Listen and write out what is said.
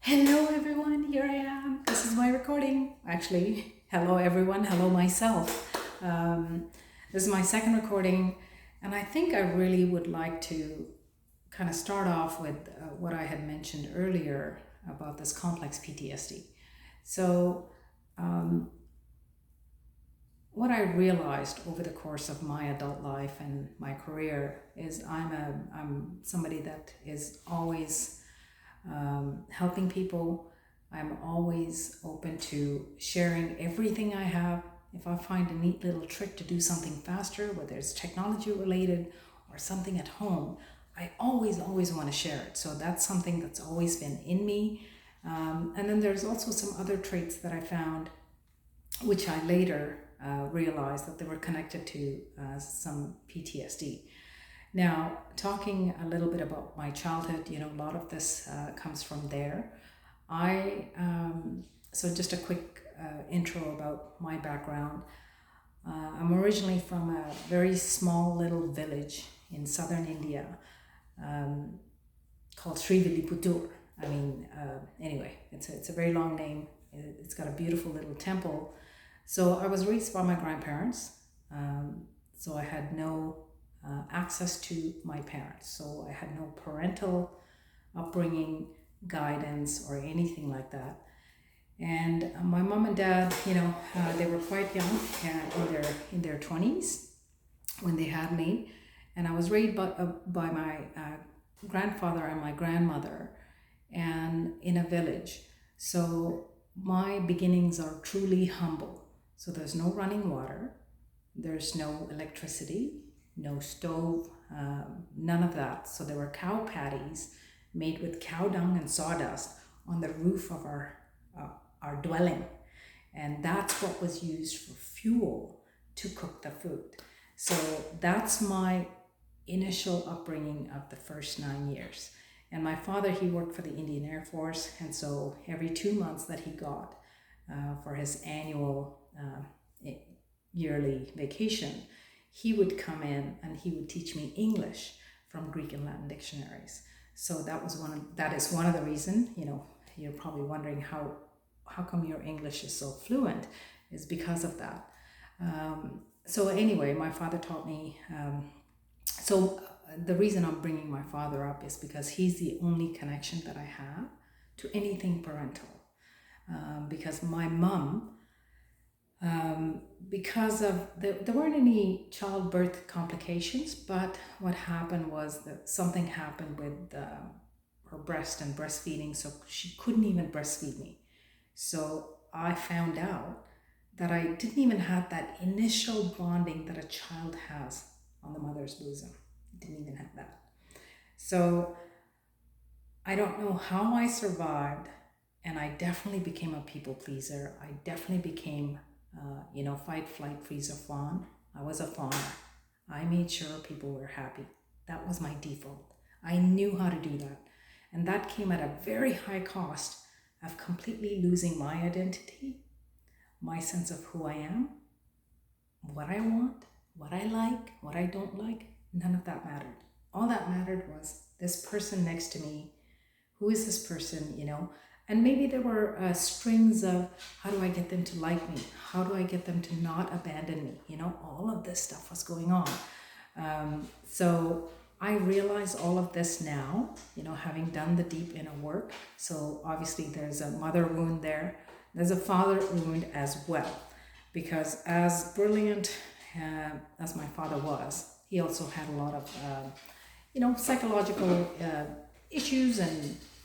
Hello everyone, here I am. This is my recording. Actually, hello everyone, hello myself. This is my second recording, and I think I really would like to kind of start off with what I had mentioned earlier about this complex PTSD. So, what I realized over the course of my adult life and my career is I'm somebody that is always helping people. I'm always open to sharing everything I have. If I find a neat little trick to do something faster, whether it's technology related or something at home, I always want to share it. So that's something that's always been in me. And then there's also some other traits that I found, which I later realized that they were connected to some PTSD. Now, talking a little bit about my childhood, a lot of this comes from there. I so just a quick intro about my background. I'm originally from a very small little village in southern India called Srivilliputur. Anyway, it's a very long name. It's got a beautiful little temple. So I was raised by my grandparents. So I had no access to my parents. So I had no parental upbringing, guidance, or anything like that. And my mom and dad, they were quite young, in their 20s when they had me, and I was raised by my grandfather and my grandmother, and in a village. So my beginnings are truly humble. So there's no running water, there's no electricity, no stove, none of that. So there were cow patties made with cow dung and sawdust on the roof of our dwelling. And that's what was used for fuel to cook the food. So that's my initial upbringing of the first 9 years. And my father, he worked for the Indian Air Force. And so every 2 months that he got for his annual yearly vacation, he would come in and he would teach me English from Greek and Latin dictionaries. So that is one of the reasons, you're probably wondering how come your English is so fluent, is because of that. So anyway, my father taught me. The reason I'm bringing my father up is because he's the only connection that I have to anything parental. Because my mom, because of there weren't any childbirth complications, but what happened was that something happened with her breast and breastfeeding, so she couldn't even breastfeed me. So I found out that I didn't even have that initial bonding that a child has on the mother's bosom. I didn't even have that. So I don't know how I survived, and I definitely became a people pleaser. I definitely became fight, flight, freeze, or fawn. I was a fawner. I made sure people were happy. That was my default. I knew how to do that. And that came at a very high cost of completely losing my identity, my sense of who I am, what I want, what I like, what I don't like. None of that mattered. All that mattered was this person next to me. Who is this person, And maybe there were strings of how do I get them to like me? How do I get them to not abandon me? All of this stuff was going on. So I realize all of this now, having done the deep inner work. So obviously there's a mother wound there. There's a father wound as well. Because as brilliant as my father was, he also had a lot of, psychological issues and